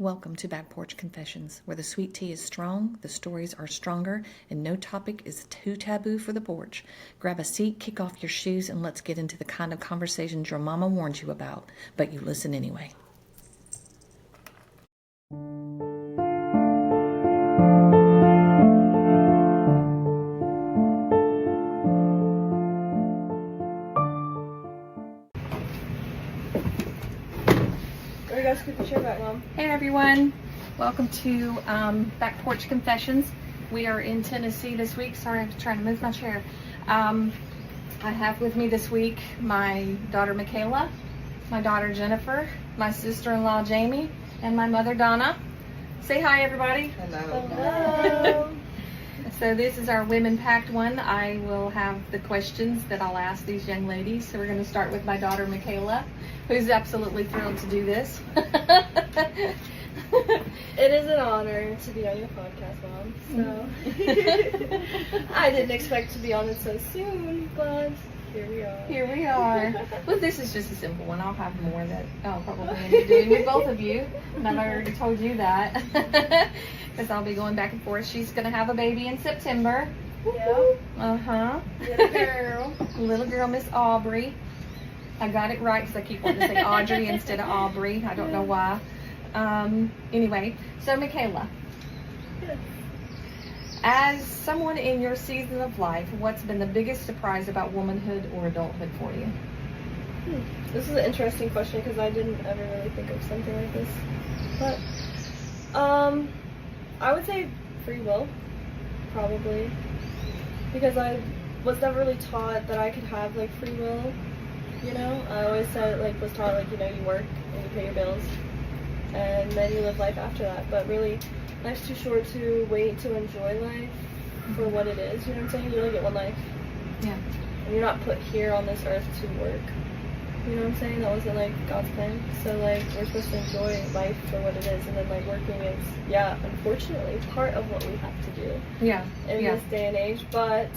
Welcome to Back Porch Confessions, where the sweet tea is strong, the stories are stronger, and no topic is too taboo for the porch. Grab a seat, kick off your shoes, and let's get into the kind of conversations your mama warned you about, but you listen anyway. Scoot the chair back, Mom. Hey everyone, welcome to Back Porch Confessions. We are in Tennessee this week. Sorry, I'm trying to move my chair. I have with me this week my daughter Mikayla, my daughter Jennifer, my sister-in-law Jamie, and my mother Donna. Say hi everybody. Hello. Hello. So this is our women packed one. I will have the questions that I'll ask these young ladies. So we're going to start with my daughter Mikayla, who's absolutely thrilled to do this. It is an honor to be on your podcast, Mom. So I didn't expect to be on it so soon, but here we are. Here we are. Well, this is just a simple one. I'll have more that I'll probably end up doing with both of you. And I've already told you that. Because I'll be going back and forth. She's going to have a baby in September. Yeah. Uh-huh. Little girl. Little girl, Miss Aubrey. I got it right because I keep wanting to say Audrey instead of Aubrey. I don't know why. Anyway, so Mikayla. Yes. As someone in your season of life, what's been the biggest surprise about womanhood or adulthood for you? This is an interesting question because I didn't ever really think of something like this. But, I would say free will, probably. Because I was never really taught that I could have, like, free will, you know? I always said, like, was taught, like, you know, you work and you pay your bills, and then you live life after that. But really, life's too short to wait to enjoy life for what it is, you know what I'm saying? You only get one life. Yeah. And you're not put here on this earth to work. You know what I'm saying? That wasn't, like, God's plan. So, like, we're supposed to enjoy life for what it is. And then, like, working is, yeah, unfortunately, part of what we have to do. Yeah. In this day and age. But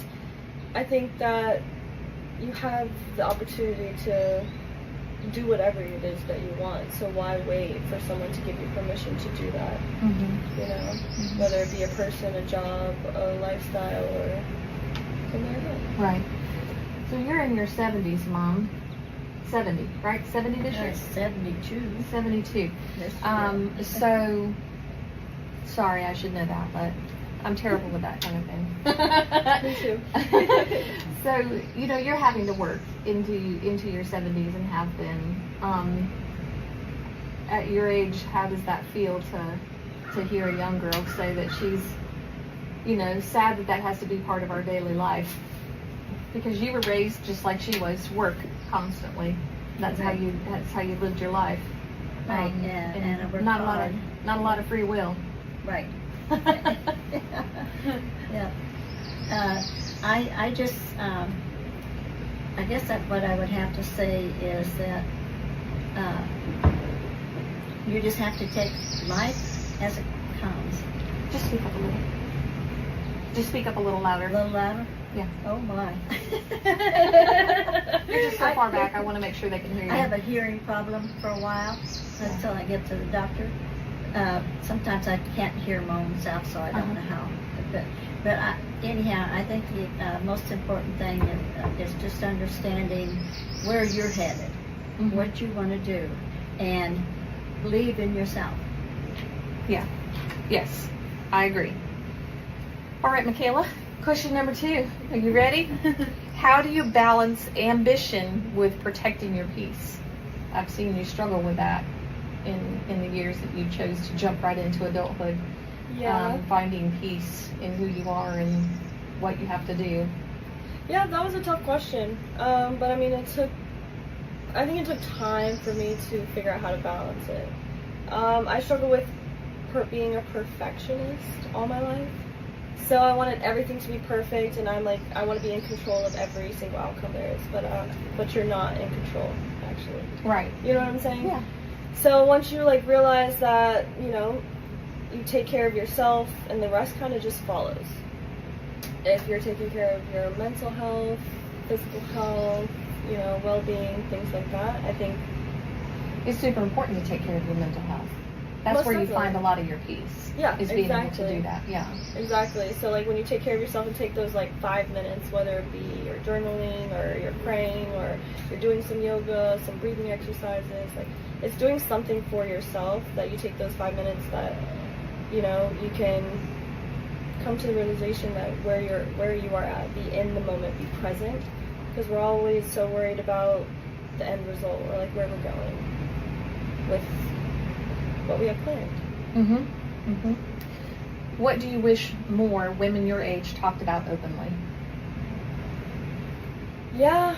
I think that you have the opportunity to do whatever it is that you want. So why wait for someone to give you permission to do that? Mm-hmm. You know? Mm-hmm. Whether it be a person, a job, a lifestyle, or something like that. Right. So you're in your 70s, Mom. 70, right? 70 this year? 72. 72. So, sorry, I should know that, but I'm terrible with that kind of thing. Me too. So, you know, you're having to work into your 70s and have been. At your age, how does that feel to hear a young girl say that she's, you know, sad that has to be part of our daily life? Because you were raised just like she was, work constantly. That's right. how you lived your life. Right, and I worked not hard. Not a lot of free will. Right. Yeah. I just, I guess that what I would have to say is that you just have to take life as it comes. Just speak up a little. Just speak up a little louder. A little louder? Yeah. Oh my. You're just so far back, I want to make sure they can hear you. I have a hearing problem for a while until I get to the doctor. Sometimes I can't hear my own self, so I don't know how. But anyhow, I think the most important thing is just understanding where you're headed, what you want to do, and believe in yourself. Yeah. Yes, I agree. All right, Mikayla. Question number 2. Are you ready? How do you balance ambition with protecting your peace? I've seen you struggle with that in the years that you chose to jump right into adulthood. Yeah. Finding peace in who you are and what you have to do. Yeah, that was a tough question. But I mean, I think it took time for me to figure out how to balance it. I struggle with being a perfectionist all my life. So I wanted everything to be perfect, and I'm like, I want to be in control of every single outcome there is, but you're not in control, actually. Right. You know what I'm saying? Yeah. So once you, like, realize that, you know, you take care of yourself, and the rest kind of just follows. If you're taking care of your mental health, physical health, you know, well-being, things like that, I think it's super important to take care of your mental health. that's Most where you definitely. find a lot of your peace. Yeah, is being exactly. able to do that. Yeah. Exactly. So like when you take care of yourself and take those like 5 minutes, whether it be you're journaling or you're praying or you're doing some yoga, some breathing exercises, like it's doing something for yourself that you take those 5 minutes that, you know, you can come to the realization that where you are at, be in the moment, be present, because we're always so worried about the end result or like where we're going with what we have planned. What do you wish more women your age talked about openly? Yeah,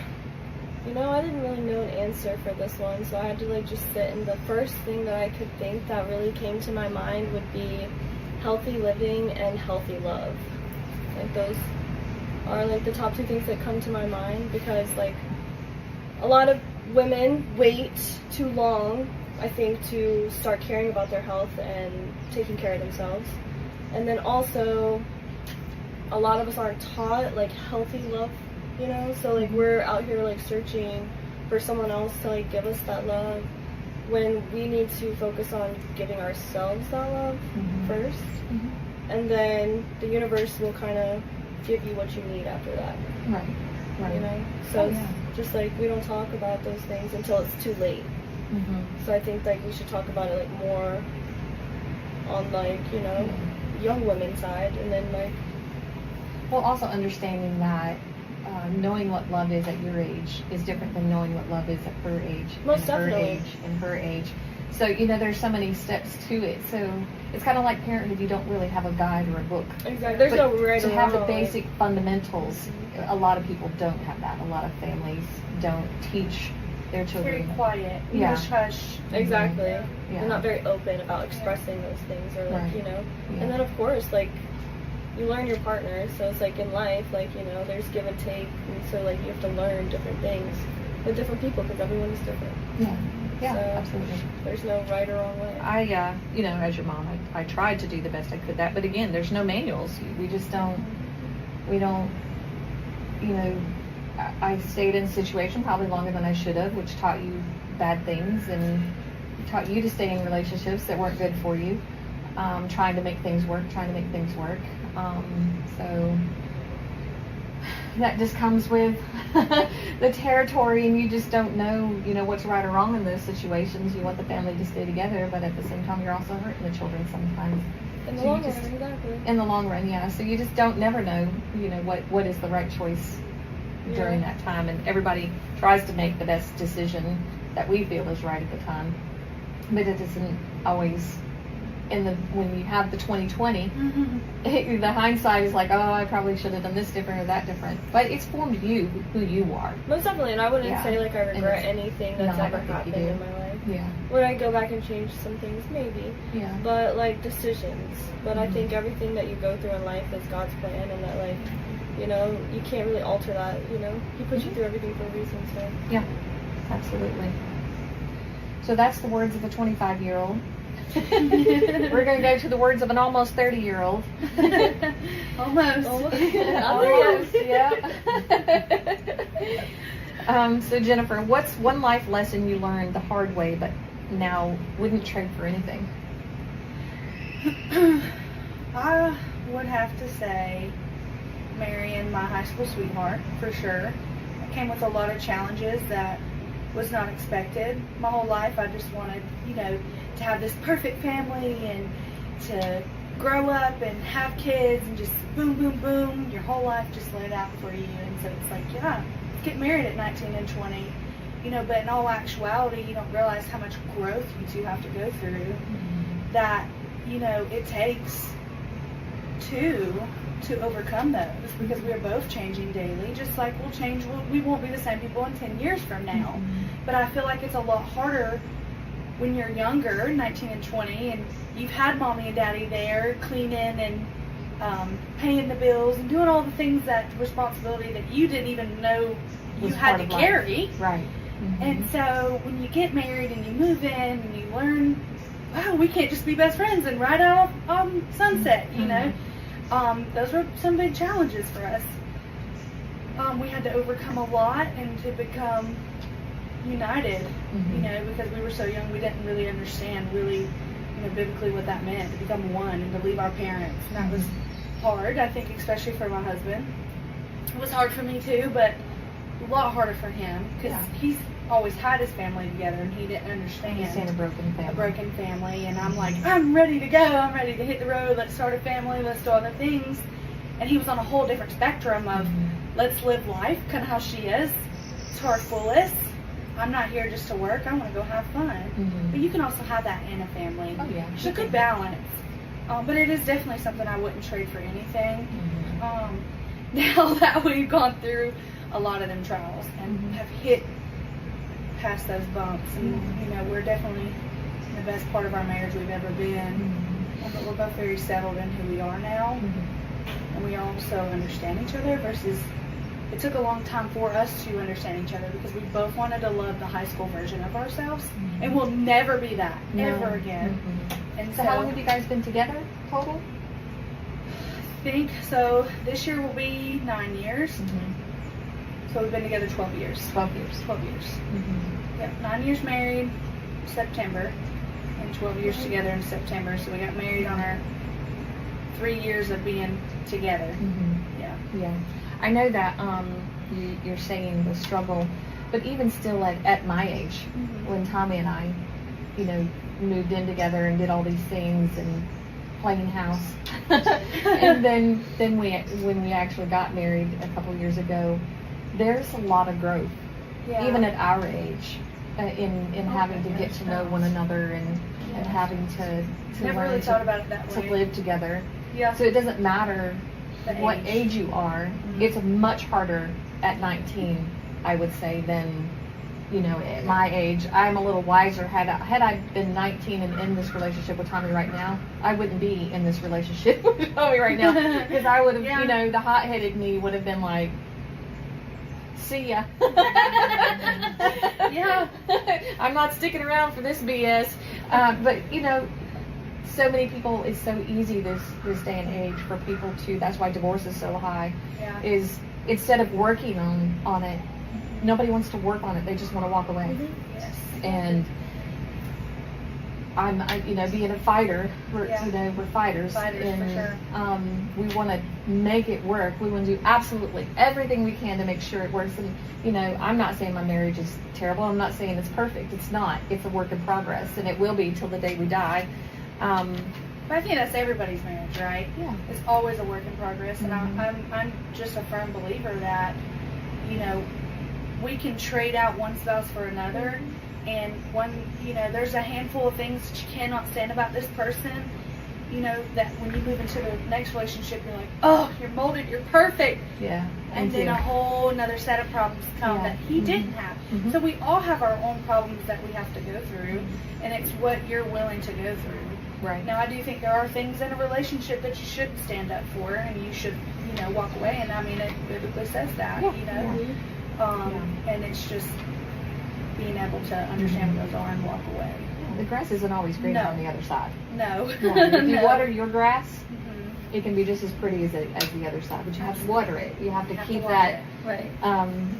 you know, I didn't really know an answer for this one, so I had to like just sit, and the first thing that I could think that really came to my mind would be healthy living and healthy love. Like those are like the top 2 things that come to my mind, because like a lot of women wait too long, I think, to start caring about their health and taking care of themselves. And then also a lot of us aren't taught like healthy love, you know, so like we're out here like searching for someone else to like give us that love, when we need to focus on giving ourselves that love first, and then the universe will kind of give you what you need after that. Right. You know, so it's just like we don't talk about those things until it's too late. So I think like we should talk about it like more on like, you know, young women's side, and then like, well, also understanding that knowing what love is at your age is different than knowing what love is at her age, Most and definitely. her age, and her age. So, you know, there's so many steps to it. So it's kind of like parenthood. You don't really have a guide or a book. exactly, there's But no right to or have the wrong, basic fundamentals, a lot of people don't have that. A lot of families don't teach their Very children. quiet. Yeah. Hush, hush. Exactly. Yeah. They're not very open about expressing those things, or like, Right. you know. Yeah. And then of course, like, you learn your partner, so it's like in life, like, you know, there's give and take, and so like you have to learn different things with different people, because everyone is different. Yeah, So, absolutely. There's no right or wrong way. I, you know, as your mom, I tried to do the best I could that, but again, there's no manuals. We just don't, you know, I stayed in a situation probably longer than I should have, which taught you bad things and taught you to stay in relationships that weren't good for you, trying to make things work. So that just comes with the territory, and you just don't know, you know, what's right or wrong in those situations. You want the family to stay together, but at the same time, you're also hurting the children sometimes. In the So you long just- run, exactly. In the long run, yeah. So you just never know, you know, what is the right choice during that time, and everybody tries to make the best decision that we feel is right at the time, but it isn't always. When you have the 20/20, the hindsight is like, oh, I probably should have done this different or that different. But it's formed you, who you are. Most definitely, and I wouldn't Yeah. say like I regret anything that's No, I ever don't think happened you do. in my life. Yeah. Would I go back and change some things? Maybe. Yeah. But like decisions. But I think everything that you go through in life is God's plan, and that like, you know, you can't really alter that, you know. He puts you through everything for a reason, so. Yeah, absolutely. So that's the words of a 25-year-old. We're going to go to the words of an almost 30-year-old. Almost. Almost, yeah. So Jennifer, what's one life lesson you learned the hard way, but now wouldn't trade for anything? I would have to say marrying my high school sweetheart, for sure. It came with a lot of challenges that was not expected. My whole life I just wanted, you know, to have this perfect family and to grow up and have kids and just boom, boom, boom, your whole life just laid out for you. And so it's like, yeah, get married at 19 and 20, you know, but in all actuality, you don't realize how much growth you two have to go through that, you know, it takes to overcome those, because we're both changing daily, just like we'll change. We won't be the same people in 10 years from now. But I feel like it's a lot harder when you're younger, 19 and 20, and you've had mommy and daddy there cleaning and paying the bills and doing all the things, that responsibility that you didn't even know you Was had part to of life. carry. Right. And so when you get married and you move in and you learn, wow, we can't just be best friends and ride out on Sunset, you know. Those were some big challenges for us. We had to overcome a lot and to become united, you know, because we were so young, we didn't really understand really biblically what that meant, to become one and to leave our parents. And that was hard, I think, especially for my husband. It was hard for me too, but a lot harder for him because he's always had his family together and he didn't understand. He's in a broken family. A broken family, and I'm like, I'm ready to go. I'm ready to hit the road. Let's start a family. Let's do other things. And he was on a whole different spectrum of let's live life, kind of how she is, to our fullest. I'm not here just to work. I want to go have fun. But you can also have that in a family. Oh yeah. It's a good balance. But it is definitely something I wouldn't trade for anything. Now that we've gone through a lot of them trials and have hit past those bumps, and we're definitely in the best part of our marriage we've ever been. But we're both very settled in who we are now, and we also understand each other. Versus, it took a long time for us to understand each other because we both wanted to love the high school version of ourselves, and we'll never be that ever again. And So how long have you guys been together total? I think so. This year will be 9 years. So we've been together 12 years. 12 years. 12 years. Yep, 9 years married, September, and 12 years together in September. So we got married on our 3 years of being together. Yeah. I know that you're saying the struggle, but even still at my age, when Tommy and I, moved in together and did all these things and playing house, and then when we actually got married a couple years ago, there's a lot of growth, even at our age, in having to get to know one another and having to Never learn really thought about it that to way. live together. Yeah. So it doesn't matter The what age. age you are. It's much harder at 19, I would say, than at my age. I'm a little wiser. Had I been 19 and in this relationship with Tommy right now, I wouldn't be in this relationship with Tommy right now, because I would have, the hot-headed me would have been like, see ya. I'm not sticking around for this BS. But so many people, it's so easy this day and age for people to, that's why divorce is so high, is instead of working on it, nobody wants to work on it. They just want to walk away. And I'm being a fighter, we're fighters, and for sure. We want to make it work. We want to do absolutely everything we can to make sure it works. And I'm not saying my marriage is terrible. I'm not saying it's perfect. It's not. It's a work in progress, and it will be till the day we die. But I think that's everybody's marriage, right? Yeah. It's always a work in progress, and I'm just a firm believer that we can trade out one spouse for another, and there's a handful of things that you cannot stand about this person, that when you move into the next relationship, you're like, oh, you're molded, you're perfect. And then a whole another set of problems come that he didn't have. So we all have our own problems that we have to go through, and it's what you're willing to go through. Right. Now, I do think there are things in a relationship that you should stand up for, and you should, walk away. And I mean, it biblically says that, and it's just being able to understand what those are and walk away. The grass isn't always green on the other side. No. If you water your grass, it can be just as pretty as the other side, but you have to water it. You have to keep that. Right.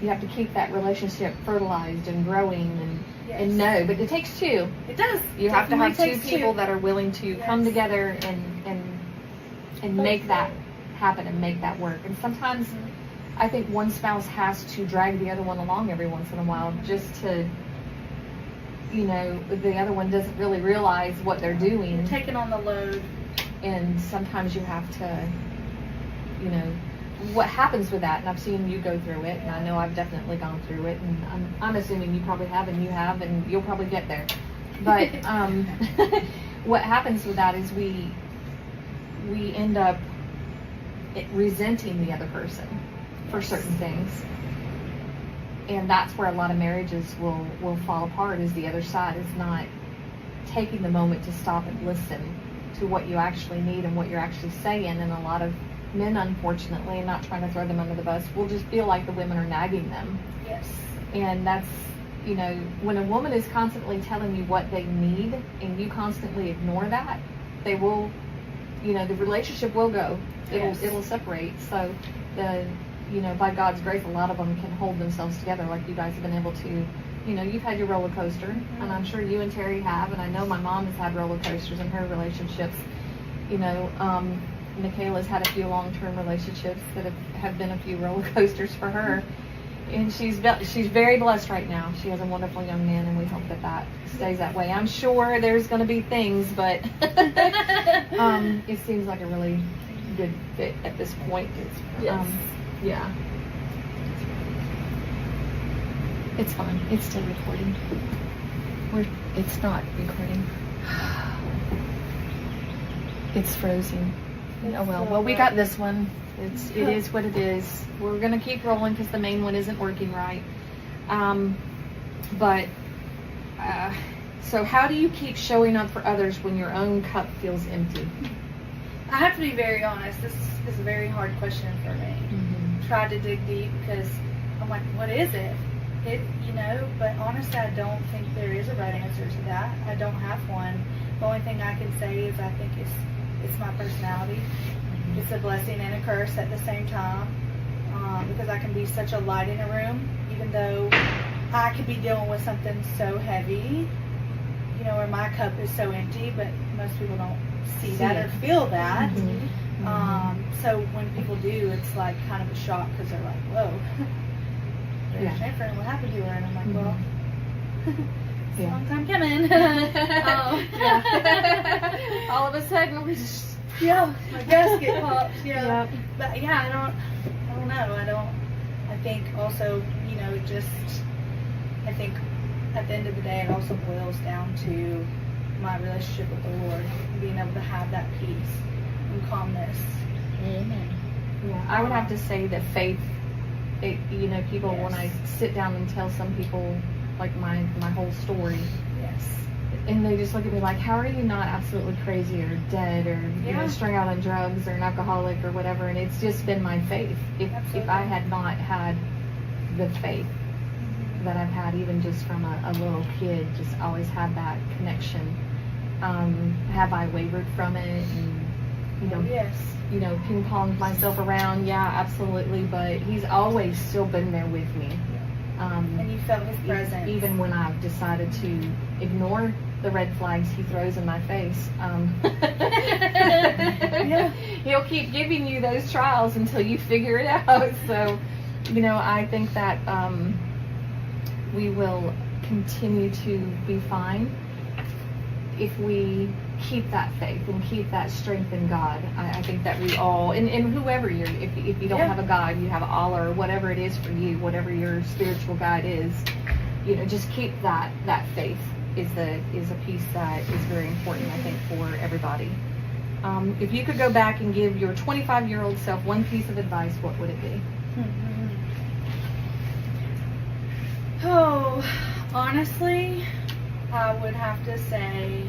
You have to keep that relationship fertilized and growing and know. But it takes two. It does. You have to have two Takes people that are willing to come together and make that happen and make that work. And sometimes I think one spouse has to drag the other one along every once in a while, just to, the other one doesn't really realize what they're doing. You're taking on the load. And sometimes you have to, what happens with that, and I've seen you go through it, and I know I've definitely gone through it, and I'm assuming you probably have, and you have, and you'll probably get there. But what happens with that is we end up resenting the other person for certain things. And that's where a lot of marriages will fall apart, is the other side is not taking the moment to stop and listen to what you actually need and what you're actually saying. And a lot of men, unfortunately, and not trying to throw them under the bus, will just feel like the women are nagging them. Yes. And that's, when a woman is constantly telling you what they need and you constantly ignore that, they will, the relationship will go. It'll separate. So by God's grace, a lot of them can hold themselves together like you guys have been able to you know, you've had your roller coaster, Mm-hmm. and I'm sure you and Terry have, and I know my mom has had roller coasters in her relationships. You know, Mikayla's had a few long-term relationships that have been a few roller coasters for her. And she's very blessed right now. She has a wonderful young man, and we hope that stays that way. I'm sure there's going to be things, but it seems like a really good fit at this point. Yes. Yeah. It's fine. It's still recording. It's not recording. It's frozen. Oh well. Well, we got this one. It is what it is. We're gonna keep rolling because the main one isn't working right. So how do you keep showing up for others when your own cup feels empty? I have to be very honest. This is a very hard question for me. Mm-hmm. Tried to dig deep because I'm like, what is it? But honestly, I don't think there is a right answer to that. I don't have one. The only thing I can say is I think it's my personality. It's a blessing and a curse at the same time, because I can be such a light in a room, even though I could be dealing with something so heavy, where my cup is so empty, but most people don't see that or feel that. Mm-hmm. So when people do, it's like kind of a shock because they're like, whoa, there's Jennifer, and what happened to her? And I'm like, well, it's a long time coming. All of a sudden, we just my gasket popped. Yep. But I don't know. I think also, I think at the end of the day, it also boils down to my relationship with the Lord and being able to have that peace and calmness. Amen. Yeah, I would have to say that faith. People, Yes. when I sit down and tell some people like my whole story, Yes. and they just look at me like, how are you not absolutely crazy or dead or strung out on drugs or an alcoholic or whatever? And it's just been my faith. If I had not had the faith that I've had, even just from a little kid, just always had that connection, have I wavered from it and Yes. ping ponged myself around? Yeah, absolutely. But he's always still been there with me. And you felt his presence. Even when I've decided to ignore the red flags he throws in my face. He'll keep giving you those trials until you figure it out. So, I think that we will continue to be fine if we keep that faith and keep that strength in God. I think that we all, and whoever you're, if you don't have a God, you have Allah or whatever it is for you, whatever your spiritual guide is, just keep that faith is a piece that is very important, I think, for everybody. If you could go back and give your 25-year-old self one piece of advice, what would it be? Oh, honestly, I would have to say,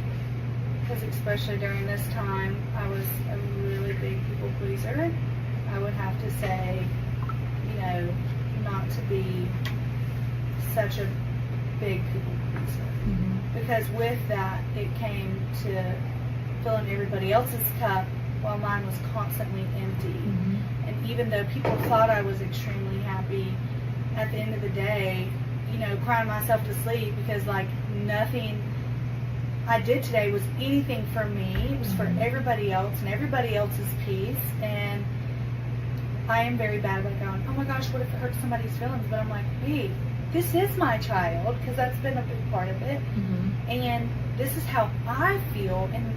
because especially during this time, I was a really big people pleaser. I would have to say, not to be such a big people pleaser. Because with that, it came to filling everybody else's cup while mine was constantly empty. And even though people thought I was extremely happy, at the end of the day, crying myself to sleep because nothing I did today was anything for me. It was for everybody else and everybody else's peace. And I am very bad about going, oh my gosh, what if it hurts somebody's feelings? But I'm like, hey, this is my child, because that's been a big part of it. And this is how I feel, and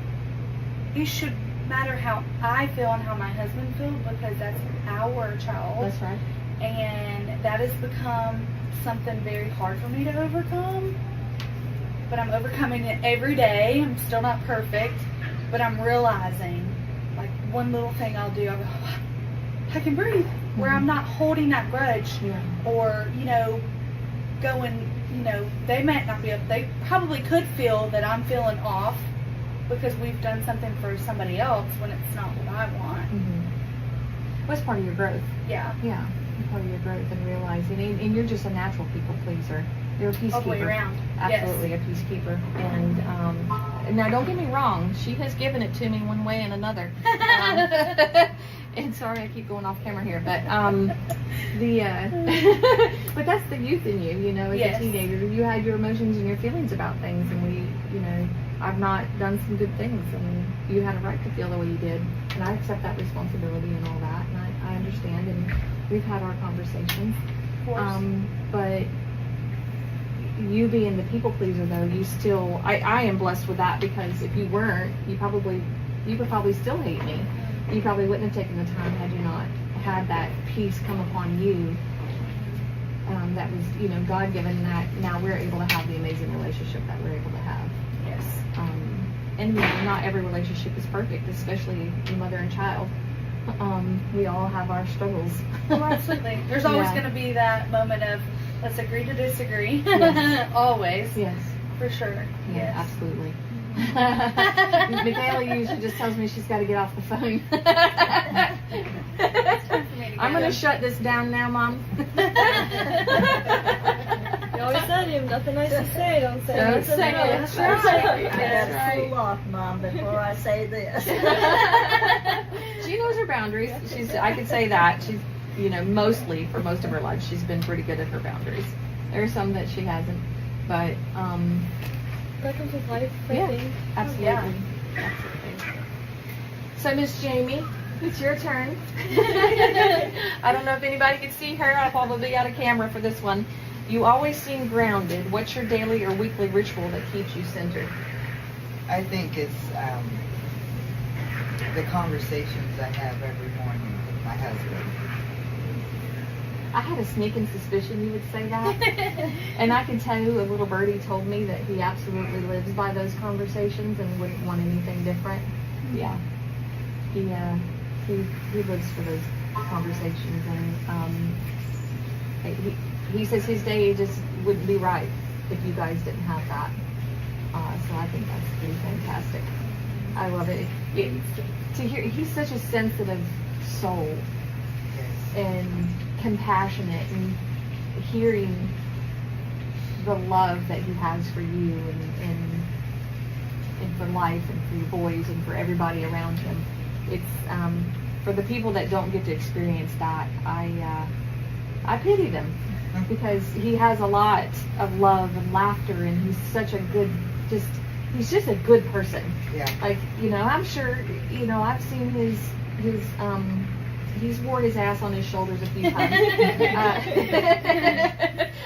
it should matter how I feel and how my husband feels, because that's our child. That's right. And that has become something very hard for me to overcome. But I'm overcoming it every day. I'm still not perfect, but I'm realizing, one little thing I'll do, I'll go, I can breathe, where I'm not holding that grudge, or, going, they might not be able, they probably could feel that I'm feeling off because we've done something for somebody else when it's not what I want. What's part of your growth? Yeah. Yeah, part of your growth and realizing, and you're just a natural people pleaser. You're a peacekeeper. All the way around. Absolutely, a peacekeeper. And Now, don't get me wrong. She has given it to me one way and another. And sorry, I keep going off camera here, but but that's the youth in you, you know, as Yes. a teenager. You had your emotions and your feelings about things, and we, you know, I've not done some good things, and you had a right to feel the way you did, and I accept that responsibility and all that, and I understand, and we've had our conversations. Of course. But you being the people pleaser, though, you still, I am blessed with that, because if you weren't, you would probably still hate me. You probably wouldn't have taken the time had you not had that peace come upon you. That was, you know, God given, that now we're able to have the amazing relationship that we're able to have. Yes. And you know, not every relationship is perfect, especially your mother and child. We all have our struggles. Well, absolutely. There's always Yeah. going to be that moment of let's agree to disagree. Yes. Always. Yes. For sure. Yeah, Yes. absolutely. Mikayla usually just tells me she's got to get off the phone. I'm going to shut this down now, Mom. You always said you have nothing nice to say. Don't say Don't nothing say it. else. That's right. I That's gotta right. cool off, Mom, before I say this. She knows her boundaries. I could say that. She's, you know, mostly, for most of her life, she's been pretty good at her boundaries. There are some that she hasn't, but, That comes with life, I yeah, think. absolutely. Yeah. Absolutely. So, Miss Jamie, it's your turn. I don't know if anybody can see her. I'll probably be out of camera for this one. You always seem grounded. What's your daily or weekly ritual that keeps you centered? I think it's the conversations I have every morning with my husband. I had a sneaking suspicion you would say that. And I can tell you, a little birdie told me that he absolutely lives by those conversations and wouldn't want anything different. Yeah. He lives for those conversations, and he says his day just wouldn't be right if you guys didn't have that. So I think that's pretty fantastic. I love it. To hear, he's such a sensitive soul Yes. and compassionate, and hearing the love that he has for you and for life and for your boys and for everybody around him. It's for the people that don't get to experience that, I pity them, because he has a lot of love and laughter, and he's such a good, he's just a good person. Yeah. Like, you know, I'm sure, you know, I've seen his he's wore his ass on his shoulders a few times.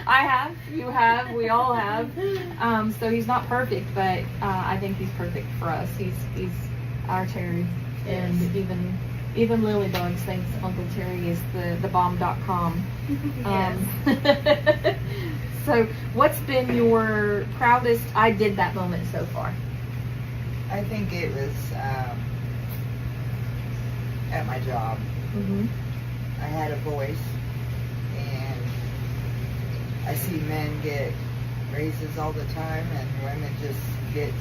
I have, you have, we all have. So he's not perfect, but I think he's perfect for us. He's our Terry. And even Lilybug thinks Uncle Terry is the bomb.com. So what's been your proudest I did that moment so far? I think it was at my job. Mm-hmm. I had a voice, and I see men get raises all the time, and women just get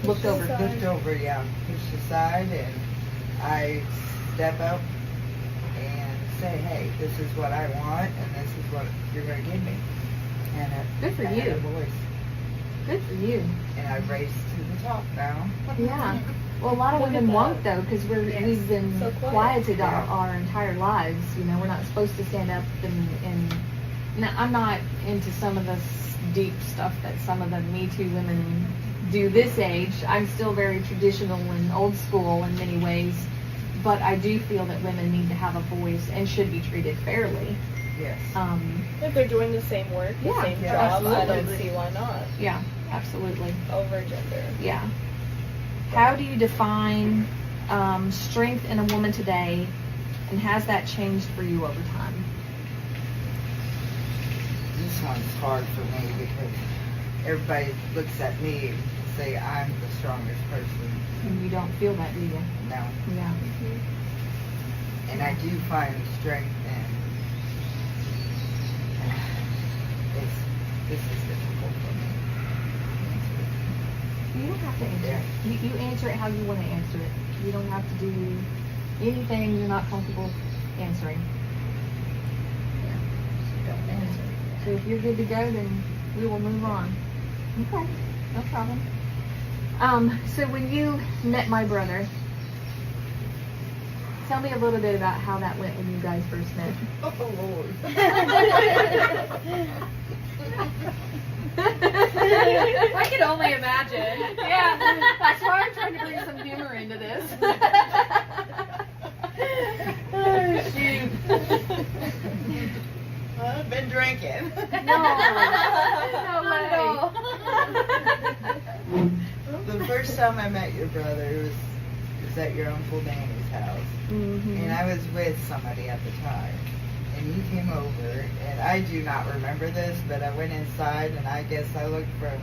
Looked over. pushed over, yeah, pushed aside, and I step up and say, hey, this is what I want, and this is what you're going to give me. And Good for I had you. a voice, Good for you. and I raced to the top now. Yeah. Well, a lot of Look at women that. won't, though, because we've been So quiet. quieted Yeah. our entire lives. You know, we're not supposed to stand up and now, I'm not into some of this deep stuff that some of the Me Too women do this age. I'm still very traditional and old school in many ways, but I do feel that women need to have a voice and should be treated fairly. Yes. If they're doing the same work, the Yeah, same yeah, job, I don't absolutely. see why not. Yeah, absolutely. Over gender. Yeah. How do you define strength in a woman today, and has that changed for you over time? This one's hard for me because everybody looks at me and say I'm the strongest person. And you don't feel that, do you? No. Yeah. And I do find strength in this is difficult for me. You don't have to answer it. You answer it how you want to answer it. You don't have to do anything you're not comfortable answering. Don't answer. So if you're good to go, then we will move on. Okay. No problem. So when you met my brother, tell me a little bit about how that went when you guys first met. Oh, Lord. I can only imagine. Yeah, that's why I'm trying to bring some humor into this. Oh, shoot. Well, I've been drinking. No way. The first time I met your brother was at your Uncle Danny's house. Mm-hmm. And I was with somebody at the time. And he came over, and I do not remember this, but I went inside, and I guess I looked from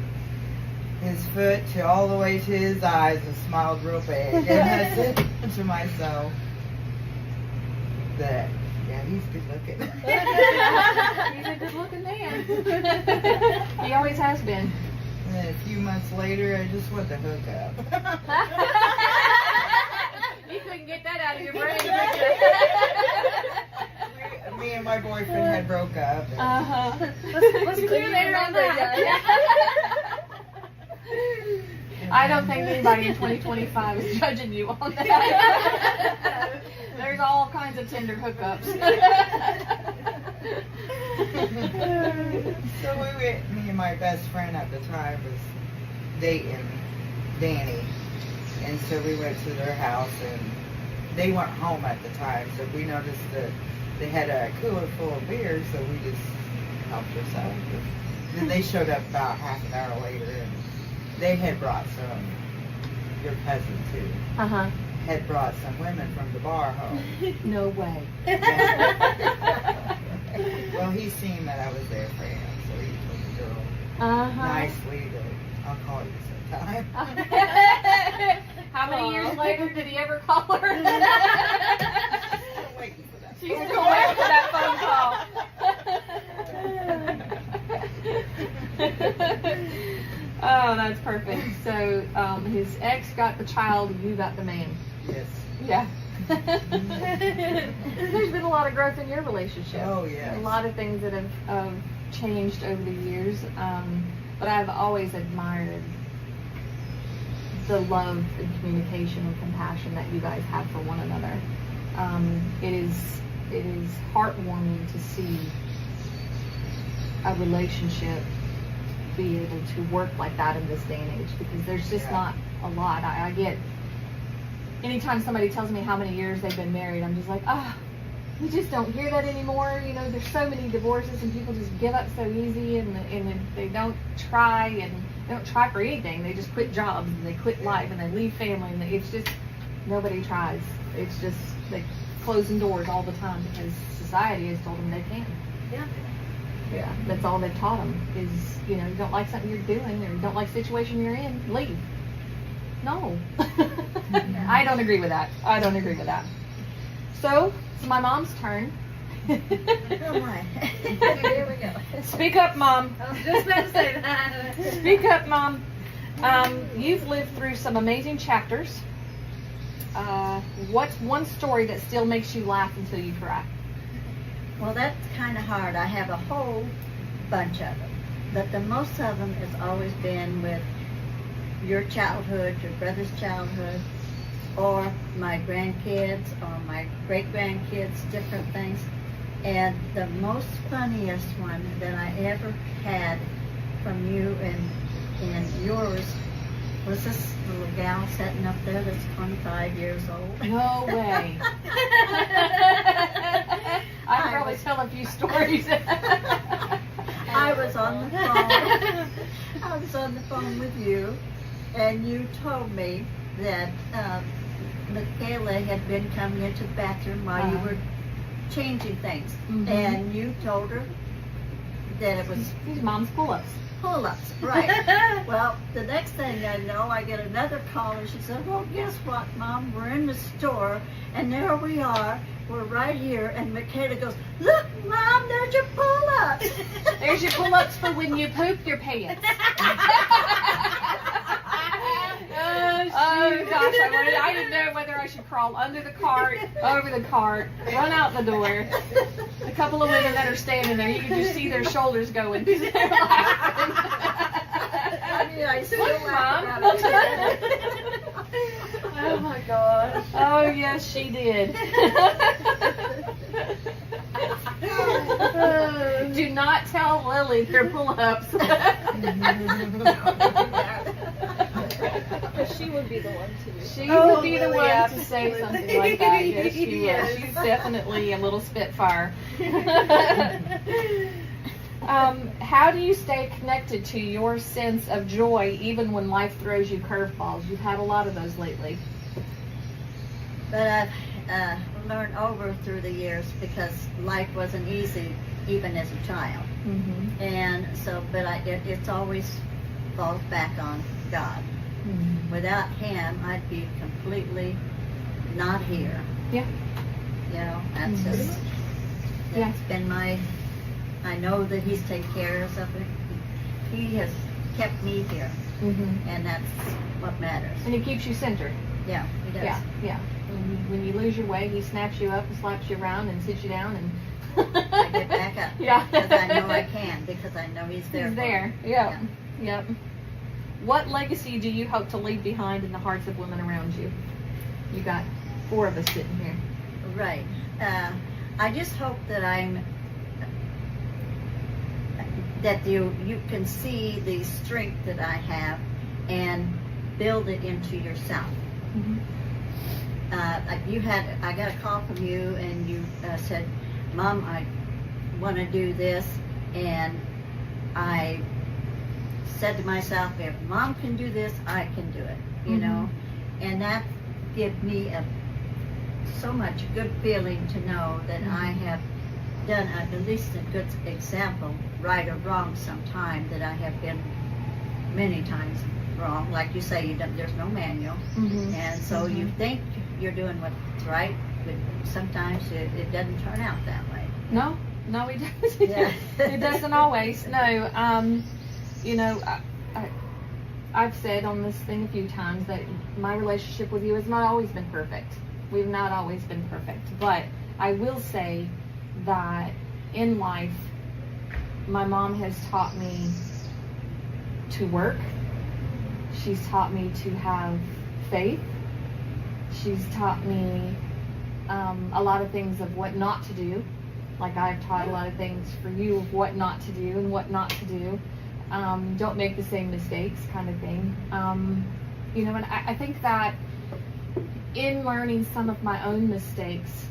his foot to all the way to his eyes and smiled real big. And I said to myself that, yeah, he's good looking. He's a good looking man. He always has been. And then a few months later, I just wanted to hook up. You couldn't get that out of your brain, could you? Me and my boyfriend had broke up. And Let's clear the air on that. I don't think anybody in 2025 is judging you on that. There's all kinds of Tinder hookups. So me and my best friend at the time was dating Danny. And so we went to their house, and they weren't home at the time, so we noticed that they had a cooler full of beer, so we just helped ourselves. Then they showed up about half an hour later, and they had brought some, your cousin too, had brought some women from the bar home. No way. Well, he seen that I was there for him, so he told the girl nicely that I'll call you sometime. How many years later did he ever call her? I'm waiting for that. She's still waiting for that phone call. Oh, that's perfect. So his ex got the child, you got the man. Yes. Yeah. There's been a lot of growth in your relationship. Oh, yes. A lot of things that have changed over the years. But I've always admired the love and communication and compassion that you guys have for one another. It is heartwarming to see a relationship be able to work like that in this day and age, because there's just not a lot. I get, anytime somebody tells me how many years they've been married, I'm just like, we just don't hear that anymore. You know, there's so many divorces and people just give up so easy, and they don't try, and they don't try for anything. They just quit jobs and they quit life and they leave family, and it's just, nobody tries. It's just like closing doors all the time because society has told them they can. Yeah. Yeah, that's all they've taught them is, you know, you don't like something you're doing or you don't like the situation you're in, leave. No. I don't agree with that. I don't agree with that. So, it's my mom's turn. Oh my. Here we go. Speak up, Mom. I was just about to say that. Speak up, Mom. You've lived through some amazing chapters. What's one story that still makes you laugh until you cry? Well, that's kind of hard. I have a whole bunch of them. But the most of them has always been with your childhood, your brother's childhood, or my grandkids, or my great-grandkids, different things. And the most funniest one that I ever had from you and yours was this little gal sitting up there that's 25 years old. No way. I can probably tell a few stories. I was on the phone with you, and you told me that Mikayla had been coming into the bathroom while you were changing things, and you told her that it was These mom's pull-ups. pull-ups, right? Well, the next thing I know, I get another call, and she said, "Well, guess what, Mom? We're in the store, and there we are. We're right here." And Mikayla goes, "Look, Mom, there's your pull-ups." There's your pull-ups for when you poop your pants. Oh gosh, I didn't know whether I should crawl under the cart, over the cart, run out the door. A couple of women that are standing there, you can just see their shoulders going. They're laughing. Yeah, I still What, laugh Mom? about it. Oh my gosh. Oh, yes, she did. Do not tell Lily their pull-ups. Because she would be the one to do She that. would be the Lily, one to say absolutely. something like that. Yes, she would. Yes. She's definitely a little spitfire. How do you stay connected to your sense of joy even when life throws you curveballs? You've had a lot of those lately. But I've learned over through the years because life wasn't easy even as a child. Mm-hmm. And so, but it's always falls back on God. Mm-hmm. Without Him, I'd be completely not here. Yeah. You know, that's Mhm. just, Yeah. that's been I know that He's taken care of it. He has kept me here, Mm-hmm. and that's what matters. And he keeps you centered. Yeah, He does. Yeah, yeah. When you lose your way, he snaps you up and slaps you around and sits you down and I get back up. Yeah. Because I know I can, because I know He's there. He's for me. there. Yeah. Yep. What legacy do you hope to leave behind in the hearts of women around you? You got 4 of us sitting here. Right. I just hope that you can see the strength that I have and build it into yourself. Mm-hmm. I got a call from you, and you said, "Mom, I want to do this," and I said to myself, "If Mom can do this, I can do it." You Mhm. know, and that gave me so much good feeling to know that I have done at least a good example, right or wrong, sometime that I have been many times wrong. Like you say, there's no manual, Mm-hmm. and so you think you're doing what's right, but sometimes it doesn't turn out that way. No, it doesn't. Yeah. It doesn't always. No. You know, I've said on this thing a few times that my relationship with you has not always been perfect. We've not always been perfect. But I will say that in life, my mom has taught me to work. She's taught me to have faith. She's taught me a lot of things of what not to do. Like I've taught a lot of things for you of what not to do and what not to do. Don't make the same mistakes, kind of thing. You know, and I think that in learning some of my own mistakes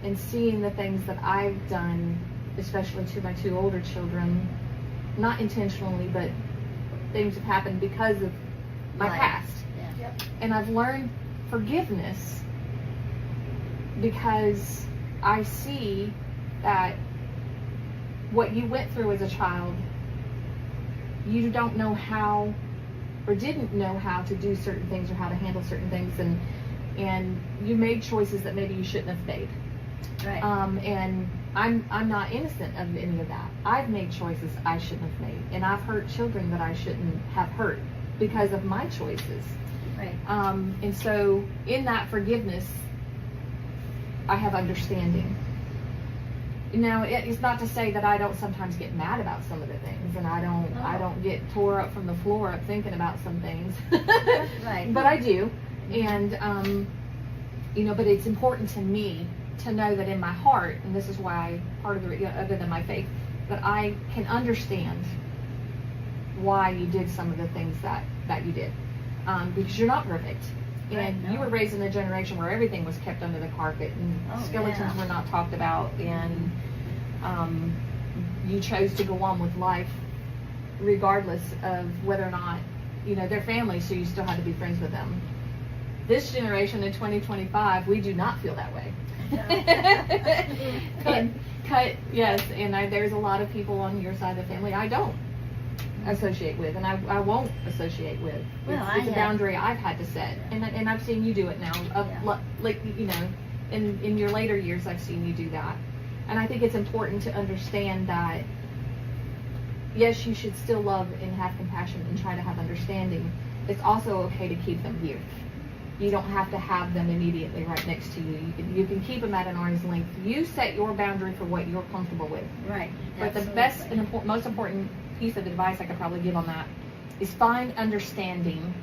and seeing the things that I've done, especially to my 2 older children, not intentionally, but things have happened because of my Right. past. Yeah. And I've learned forgiveness because I see that what you went through as a child, you don't know how or didn't know how to do certain things or how to handle certain things, and you made choices that maybe you shouldn't have made. Right. And I'm not innocent of any of that. I've made choices I shouldn't have made, and I've hurt children that I shouldn't have hurt because of my choices. Right. And so in that forgiveness, I have understanding. Now, it's not to say that I don't sometimes get mad about some of the things, and I don't get tore up from the floor up thinking about some things. Right. But I do, and you know, but it's important to me to know that in my heart, and this is why part of the, other than my faith, that I can understand why you did some of the things that you did, because you're not perfect. Right, And no. you were raised in a generation where everything was kept under the carpet and Oh, skeletons yeah. were not talked about, and you chose to go on with life regardless of whether or not, you know, they're family, so you still had to be friends with them. This generation in 2025, we do not feel that way. Cut, yes, and there's a lot of people on your side of the family I don't associate with, and I won't associate with. Well, It's a I have- boundary I've had to set, and I've seen you do it now. Yeah. Like, you know, in your later years, I've seen you do that, and I think it's important to understand that. Yes, you should still love and have compassion and try to have understanding. It's also okay to keep them here. You don't have to have them immediately right next to you. You can keep them at an arm's length. You set your boundary for what you're comfortable with. Right. But the best and most important piece of advice I could probably give on that is find understanding.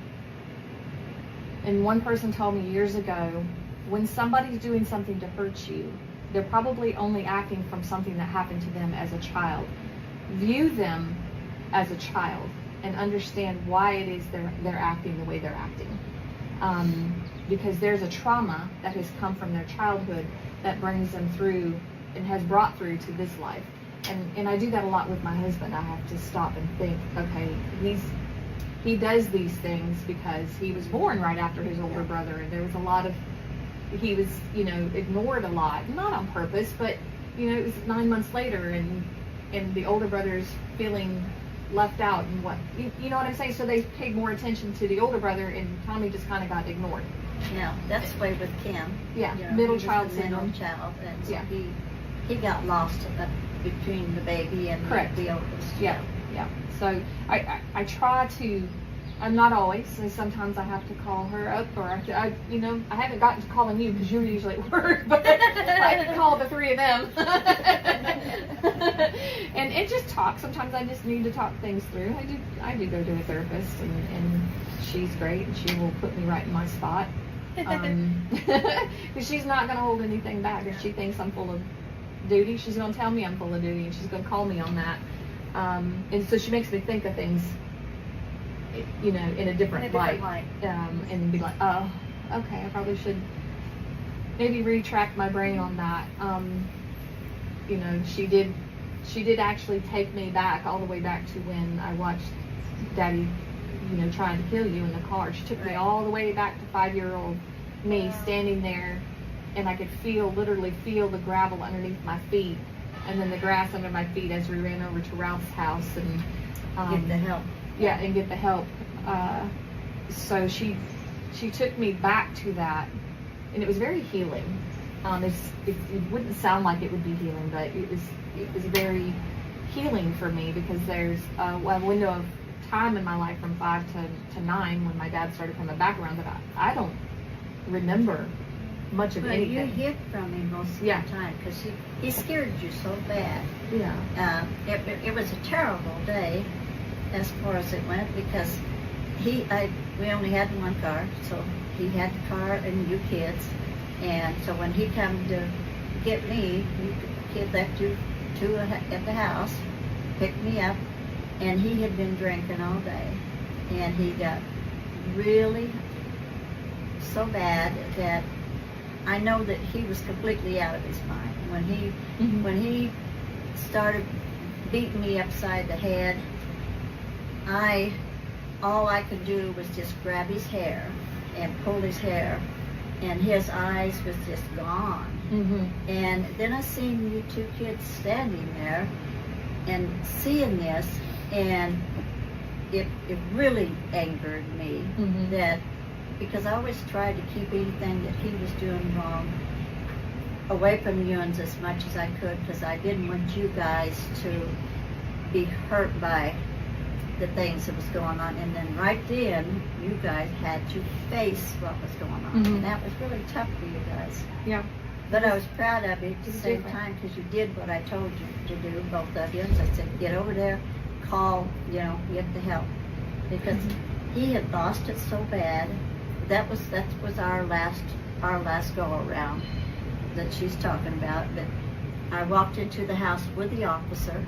And one person told me years ago, when somebody's doing something to hurt you, they're probably only acting from something that happened to them as a child. View them as a child and understand why it is they're acting the way they're acting. Because there's a trauma that has come from their childhood that brings them through and has brought through to this life. And I do that a lot with my husband. I have to stop and think, okay, he does these things because he was born right after his older brother, and there was a lot of, he was, ignored a lot, not on purpose, but, it was 9 months later, and the older brother's feeling left out, and what, you know what I'm saying? So they paid more attention to the older brother, and Tommy just kind of got ignored. Yeah, that's the way with Kim. Yeah, You know, middle he was child the syndrome. Middle child, and so Yeah. he got lost between the baby and Correct. the oldest. Yeah. So I try to. I'm not always, and sometimes I have to call her up, or I haven't gotten to calling you because you're usually at work, but I can call the three of them and just talk. Sometimes I just need to talk things through. I do go to a therapist, and she's great, and she will put me right in my spot. Because she's not going to hold anything back. If she thinks I'm full of duty, she's going to tell me I'm full of duty, and she's going to call me on that. And so she makes me think of things, in a different light. And be like, oh, okay, I probably should maybe retract my brain on that. She did actually take me back, all the way back to when I watched Daddy, trying to kill you in the car. She took me all the way back to 5-year-old me standing there, and I could literally feel the gravel underneath my feet, and then the grass under my feet as we ran over to Ralph's house and Get the help. Yeah, and get the help. So she took me back to that, and it was very healing. It wouldn't sound like it would be healing, but it was very healing for me, because there's a window of time in my life from 5 to 9 when my dad started coming back around that I don't remember much of But anything. you hid from him most of the time because he scared you so bad. Yeah. It was a terrible day as far as it went, because we only had one car, so he had the car and you kids, and so when he came to get me, he left you two at the house, picked me up, and he had been drinking all day, and he got really so bad that I know that he was completely out of his mind when he started beating me upside the head. All I could do was just grab his hair and pull his hair, and his eyes was just gone. And then I seen you two kids standing there and seeing this, and it really angered me that, because I always tried to keep anything that he was doing wrong away from you as much as I could, because I didn't want you guys to be hurt by the things that was going on. And then right then, you guys had to face what was going on, and that was really tough for you guys. Yeah. But I was proud of you at the same time, because you did what I told you to do, both of you. I said, get over there, call, get the help, because he had lost it so bad. That was our last go around that she's talking about. But I walked into the house with the officer,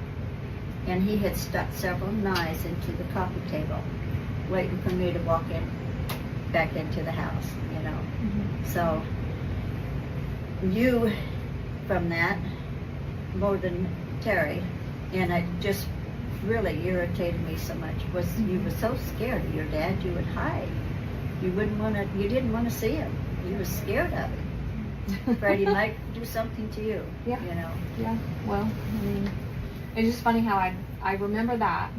and he had stuck several knives into the coffee table, waiting for me to walk back into the house. So you, from that, more than Terry, and it just really irritated me so much, was you were so scared of your dad, you would hide. You didn't want to see him. You were scared of him. Afraid he might do something to you. Yeah. Yeah. Well, it's just funny how I remember that.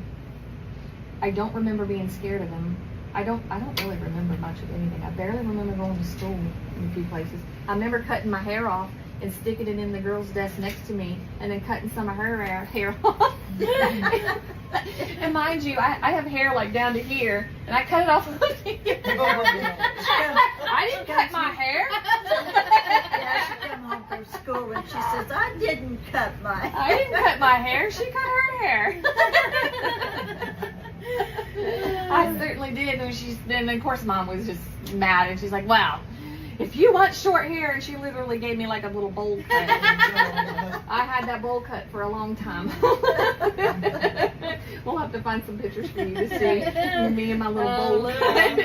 I don't remember being scared of him. I don't really remember much of anything. I barely remember going to school in a few places. I remember cutting my hair off and sticking it in the girl's desk next to me, and then cutting some of her hair off. And mind you, I have hair like down to here, and I cut it off. I didn't cut my hair. Yeah, she came home from school and she says, I didn't cut my hair. She cut her hair. I certainly did. And of course Mom was just mad, and she's like, "Wow, if you want short hair," and she literally gave me like a little bowl cut. I had that bowl cut for a long time. We'll have to find some pictures for you to see me and my little bowl cut.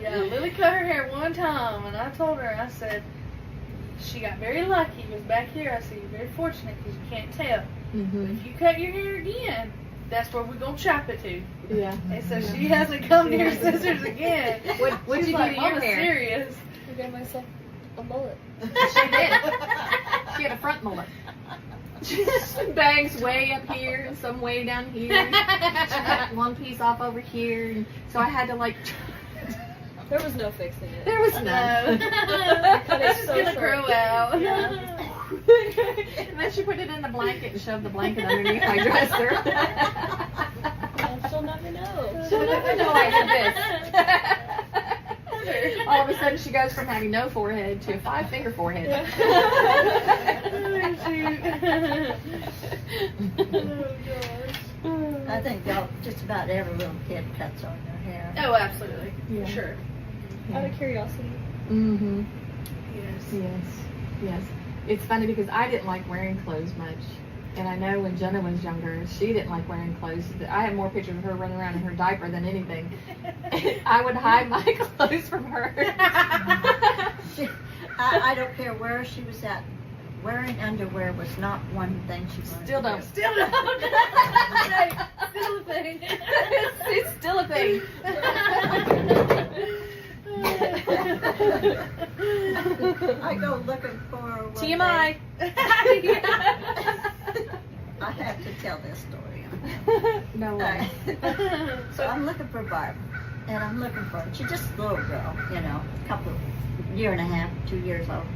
Yeah, Lily cut her hair one time, and I told her, I said, she got very lucky. It was back here. I said, you're very fortunate because you can't tell. But if you cut your hair again, that's where we're going to chop it to. Yeah. And so she hasn't come to her sister's again. What'd you do to your hair? Serious. I got myself a mullet. She did. She had a front mullet. Bangs way up here and some way down here. She got one piece off over here. And so I had to like. There was no fixing it. There was none. It's just going to grow out. Yeah. And then she put it in the blanket and shoved the blanket underneath my dresser. She'll never know. She'll never know I did this. All of a sudden she goes from having no forehead to a 5-finger forehead. I think just about every little kid cuts on their hair. Oh, absolutely. Yeah. For sure. Out of curiosity. Mm-hmm. Yes. Yes. It's funny because I didn't like wearing clothes much. And I know when Jenna was younger, she didn't like wearing clothes. I have more pictures of her running around in her diaper than anything. I would hide my clothes from her. I don't care where she was at. Wearing underwear was not one thing she wanted Still to don't. do. Still don't. Still a thing. It's still a thing. I go looking for her one TMI. day. I have to tell this story. No way. So I'm looking for Barbara, and I'm looking for her. She's just a little girl, you know, year and a half, 2 years old,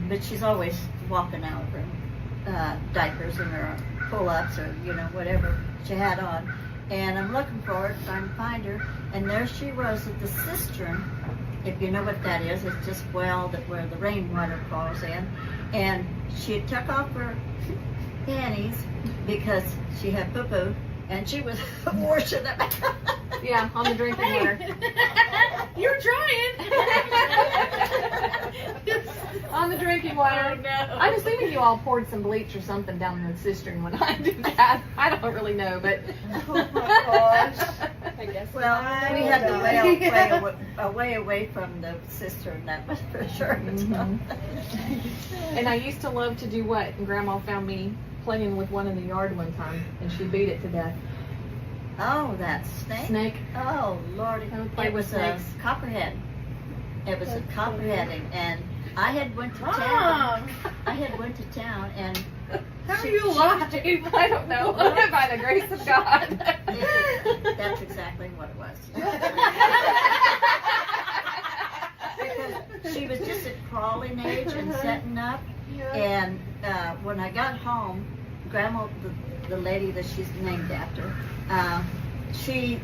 but she's always walking out of her diapers and her pull-ups or whatever she had on. And I'm looking for her, trying to find her, and there she was at the cistern. If you know what that is, it's just where the rainwater falls in. And she took off her panties because she had poo-poo, and she was washing them. Yeah, on the drinking water. You're trying. On the drinking water. Oh, no. I'm assuming you all poured some bleach or something down in the cistern when I did that. I don't really know, but. Oh my gosh. I guess. Well, we had to way away from the cistern, that was for sure. Mhm. And I used to love to do what? And Grandma found me playing with one in the yard one time, and she beat it to death. Oh, that snake? Snake. Oh, Lordy. I would play It with was a snakes. copperhead. It was a copperheading, and I had went to town. Mom, And how are you alive? I don't know. By the grace of God. that's exactly what it was. Because she was just at crawling age and setting up. And when I got home, Grandma, the lady that she's named after, she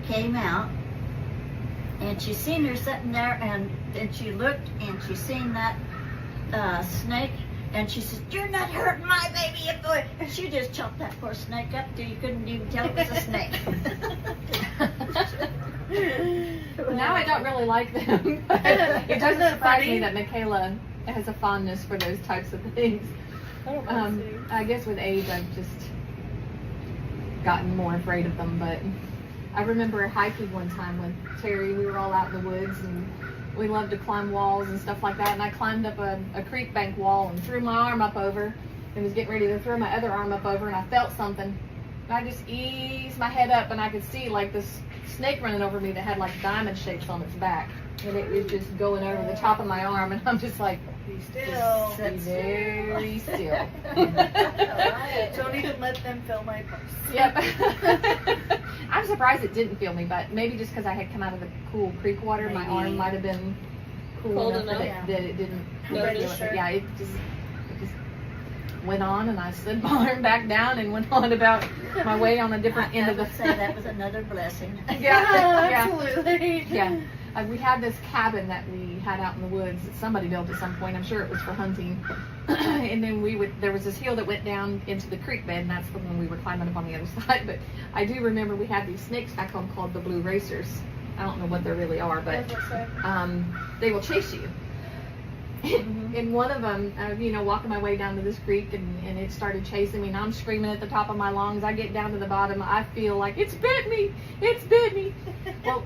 came out and she seen her sitting there, and then she looked and she seen that snake, and she said, "You're not hurting my baby boy." And she just chopped that poor snake up till you couldn't even tell it was a snake. Now I don't really like them. But it doesn't surprise me that Mikayla has a fondness for those types of things. I don't mind snakes. I guess with age I've just gotten more afraid of them, but I remember hiking one time with Terry. We were all out in the woods and we loved to climb walls and stuff like that, and I climbed up a creek bank wall and threw my arm up over and was getting ready to throw my other arm up over, and I felt something, and I just eased my head up and I could see like this snake running over me that had like diamond shapes on its back, and it was just going over the top of my arm, and I'm just like, Be still. be very still. Don't even let them feel my pulse. Yep. I'm surprised it didn't feel me, but maybe just because I had come out of the cool creek water, my arm might have been cool Cold enough enough. that it didn't Notice. feel it. Yeah, it just went on, and I slid my arm back down and went on about my way on a different end I of the. would say that was another blessing. Yeah. Absolutely. Yeah. We had this cabin that we had out in the woods that somebody built at some point. I'm sure it was for hunting. And then there was this hill that went down into the creek bed, and that's when we were climbing up on the other side. But I do remember we had these snakes back home called the blue racers. I don't know what they really are, but they will chase you. And one of them, walking my way down to this creek, and it started chasing me, and I'm screaming at the top of my lungs. I get down to the bottom. I feel like it's bit me. It's bit me. Well,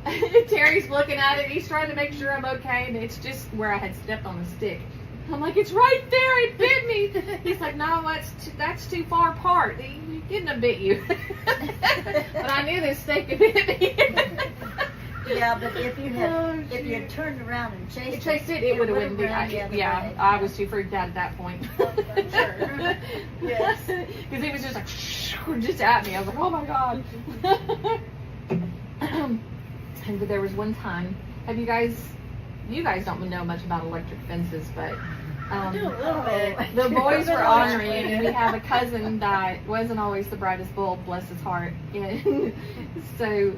Terry's looking at it. He's trying to make sure I'm okay, and it's just where I had stepped on a stick. I'm like, it's right there. It bit me. He's like, no, that's too far apart. You couldn't have bit you. But I knew this snake had bit me. Yeah, but if you had turned around and chased it, it would have went. Yeah, I was too freaked out at that point. Sure. Yes. Because it was just like just at me. I was like, oh my god. And there was one time. You guys don't know much about electric fences, but I do a little bit. the boys were ornery, and we have a cousin that wasn't always the brightest bulb, bless his heart. And so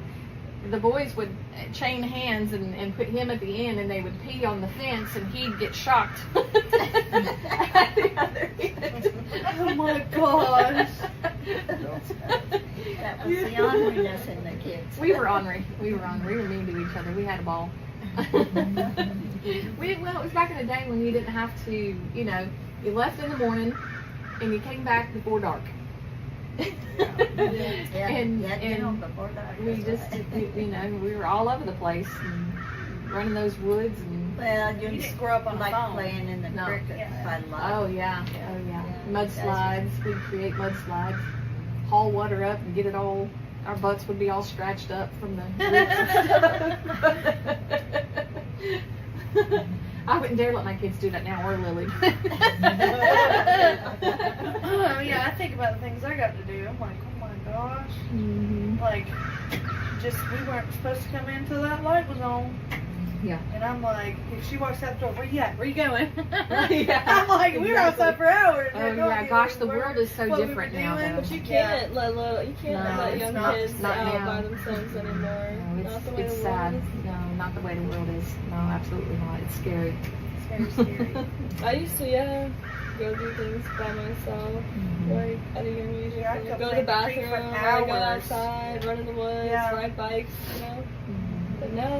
the boys would chain hands and put him at the end, and they would pee on the fence, and he'd get shocked at the other end. Oh my gosh. That was the orneriness in the kids. We were ornery. We were mean to each other. We had a ball. It was back in the day when you didn't have to, you left in the morning and you came back before dark. And before that, we just, we were all over the place and running those woods and. Well, You didn't grow up on like a phone. playing in the creek by the lot. Oh yeah. Mudslides. We'd create mudslides, haul water up and get it all. Our butts would be all scratched up from the. I wouldn't dare let my kids do that now, or Lily. Yeah, I think about the things I got to do. I'm like, oh my gosh. Mm-hmm. Like, we weren't supposed to come in until that light was on. Yeah. And I'm like, if she walks out the door, where you at? Where you going? Yeah, I'm like, we were outside for hours. Oh yeah, gosh, the world is so different now. Though. But you can't let young kids not out now. by themselves anymore. No, Not the way it's the sad. world is. No, not the way the world is. No, absolutely not. It's scary. It's very scary. I used to, go do things by myself, like at a young age. Yeah, I could Go to play the bathroom, for go hours. outside, run in the woods, Yeah. ride bikes, But now,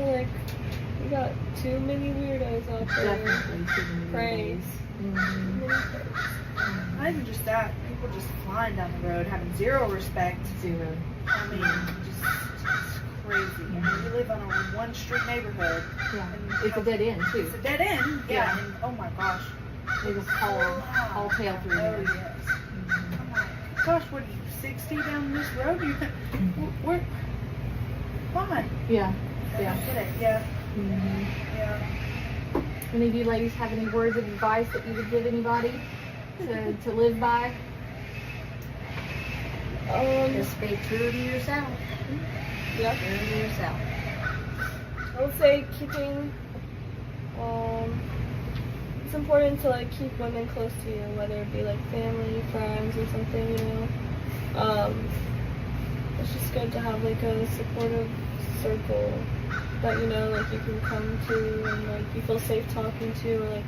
we got too many weirdos out there. Definitely too many Craze. days. Mm-hmm. Too many craze. Not even just that, people just flying down the road, having zero respect. Zero. I mean, just crazy. I mean, we live on a one-street neighborhood. Yeah. And It's a dead end too. It's a dead end. Yeah. And oh my gosh. They just haul tail through Oh there. yes. Mhm. I'm like, gosh, what are you, 60 down this road? Where? Why? Yeah. I Yeah. don't get it. Yeah. Mm-hmm. Yeah. Any of you ladies have any words of advice that you would give anybody to live by? Just be true to yourself. Yeah. True to yourself. I would say keeping, it's important to keep women close to you, whether it be family, friends, or something, It's just good to have a supportive circle that, you can come to and you feel safe talking to, or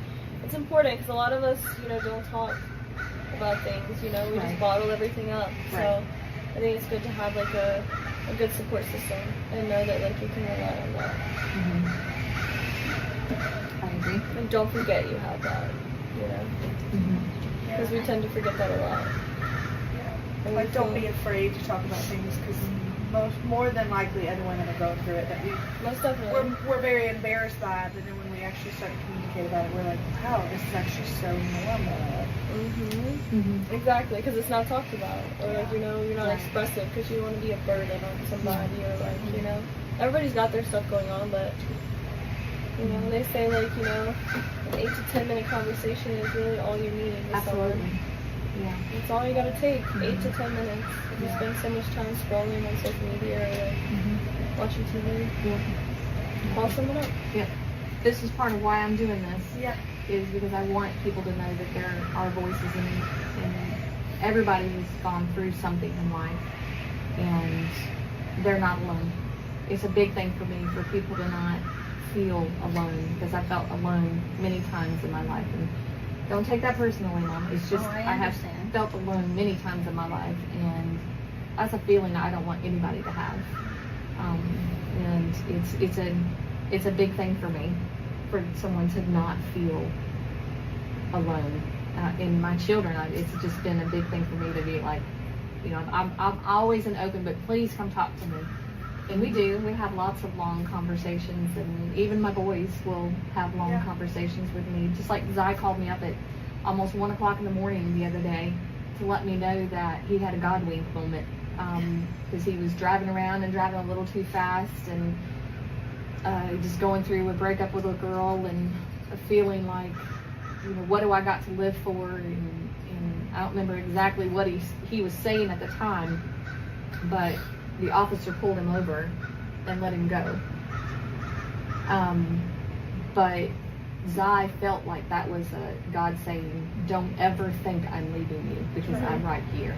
it's important because a lot of us, don't talk about things, we Right. just bottle everything up. Right. So I think it's good to have a good support system and know that you can rely on that. I agree. And don't forget you have that, because we tend to forget that a lot. And we Don't feel- be afraid to talk about things because more than likely other women are going through it that Most definitely. we're very embarrassed by it, but then when we actually start to communicate about it, we're like, wow, this is actually so normal. Exactly, because it's not talked about, or you're not expressive because you don't want to be a burden on somebody, or everybody's got their stuff going on, but they say an 8 to 10 minute conversation is really all you need. with someone. Absolutely. Yeah. It's all you gotta take, 8 to 10 minutes. If you spend so much time scrolling on social media or watching TV, call someone up. Yeah. This is part of why I'm doing this. Yeah. Is because I want people to know that there are voices and everybody has gone through something in life and they're not alone. It's a big thing for me for people to not feel alone, because I felt alone many times in my life. And don't take that personally, Mom. It's just, I have understand. felt alone many times in my life, and that's a feeling I don't want anybody to have. And it's a big thing for me, for someone to not feel alone. In my children, it's just been a big thing for me to be like, you know, I'm always an open, but please come talk to me. And we do. We have lots of long conversations, and even my boys will have long conversations with me. Just like Zai called me up at almost 1 o'clock in the morning the other day to let me know that he had a God wink moment, because he was driving around and driving a little too fast, and just going through a breakup with a girl, and a feeling like, you know, what do I got to live for? And I don't remember exactly what he was saying at the time, but the officer pulled him over and let him go. But Zai felt like that was God saying, don't ever think I'm leaving you, because I'm right here.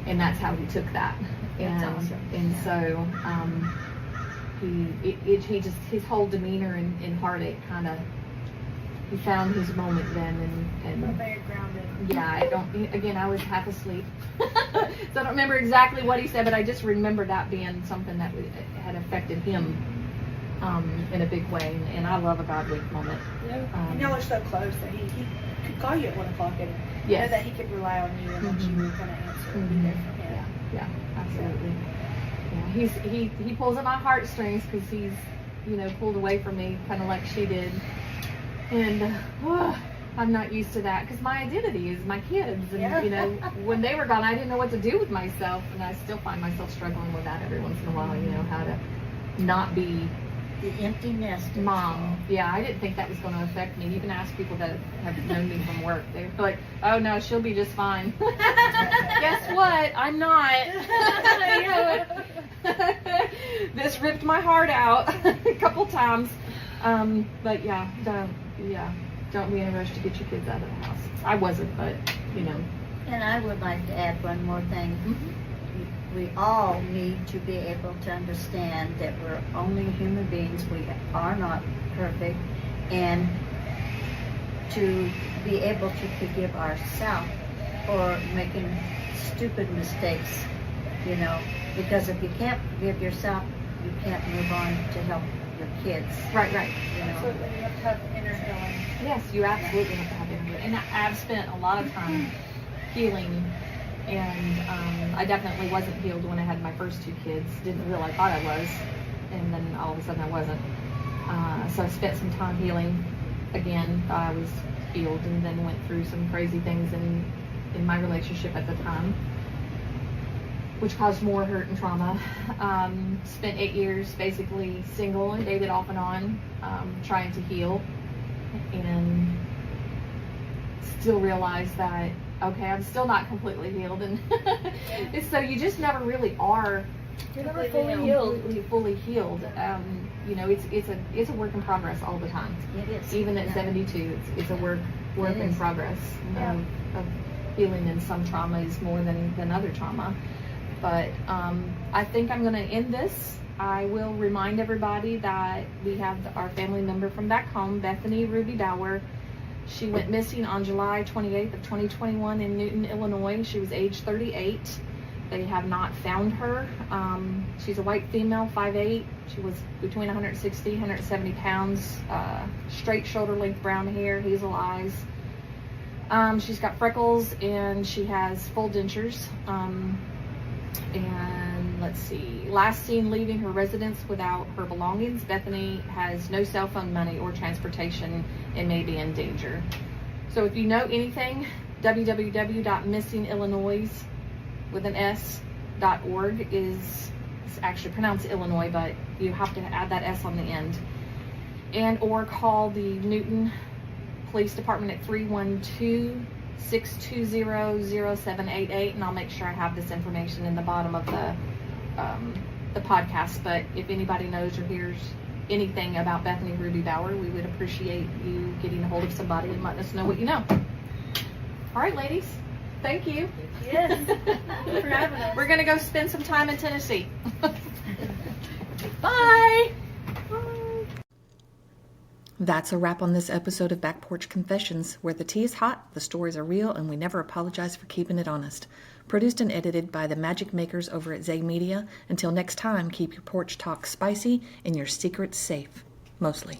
And that's how he took that. That's awesome. And so he just, his whole demeanor and heartache kind of, he found his moment then, and Very grounded. yeah, I was half asleep. So I don't remember exactly what he said, but I just remember that being something that had affected him in a big way, and I love a God week moment. And y'all are so close that he could call you at 1 o'clock and know that he could rely on you, and that you were going to answer and be there for him. Yeah, absolutely. Yeah, he pulls at my heartstrings, because he's, you know, pulled away from me kind of like she did. And I'm not used to that, because my identity is my kids, and you know, when they were gone, I didn't know what to do with myself, and I still find myself struggling with that every once in a while. You know, how to not be The empty nest. mom. Yeah, I didn't think that was going to affect me. Even ask people that have known me from work, they're like, "Oh no, she'll be just fine." Guess what? I'm not. This ripped my heart out a couple times. But yeah, don't be in a rush to get your kids out of the house. I wasn't, but you know. And I would like to add one more thing. Mm-hmm. We all need to be able to understand that we're only human beings. We are not perfect, and to be able to forgive ourselves for making stupid mistakes, you know, because if you can't forgive yourself, you can't move on to help your kids. Right. You know. Absolutely, you have to have inner healing. Yes, you absolutely have to have inner healing. And I've spent a lot of time healing, and I definitely wasn't healed when I had my first 2 kids. Didn't really thought I was, and then all of a sudden I wasn't. So I spent some time healing again. Thought I was healed, and then went through some crazy things in my relationship at the time, which caused more hurt and trauma. Spent 8 years basically single and dated off and on, trying to heal, and still realized that, okay, I'm still not completely healed, and so you just never really are. You're never fully healed. Fully healed. You know, it's a work in progress all the time. It is. Even at 72, it's a work in progress of healing, and some trauma is more than other trauma. But I think I'm going to end this. I will remind everybody that we have our family member from back home, Bethany Ruby Dower. She went missing on July 28th of 2021 in Newton, Illinois. She was age 38. They have not found her. She's a white female, 5'8". She was between 160, 170 pounds, straight shoulder-length brown hair, hazel eyes. She's got freckles, and she has full dentures. And let's see, last seen leaving her residence without her belongings. Bethany has no cell phone, money, or transportation, and may be in danger. So if you know anything, www.missingillinois.org is actually pronounced Illinois, but you have to add that S on the end. And or call the Newton Police Department at 312-620-0788, and I'll make sure I have this information in the bottom of the podcast. But if anybody knows or hears anything about Bethany Ruby Dower, we would appreciate you getting a hold of somebody and letting us know what you know. All right, ladies, thank you. Yes, thank you for having us. We're gonna go spend some time in Tennessee. Bye. That's a wrap on this episode of Back Porch Confessions, where the tea is hot, the stories are real, and we never apologize for keeping it honest. Produced and edited by the magic makers over at Zay Media. Until next time, keep your porch talk spicy and your secrets safe. Mostly.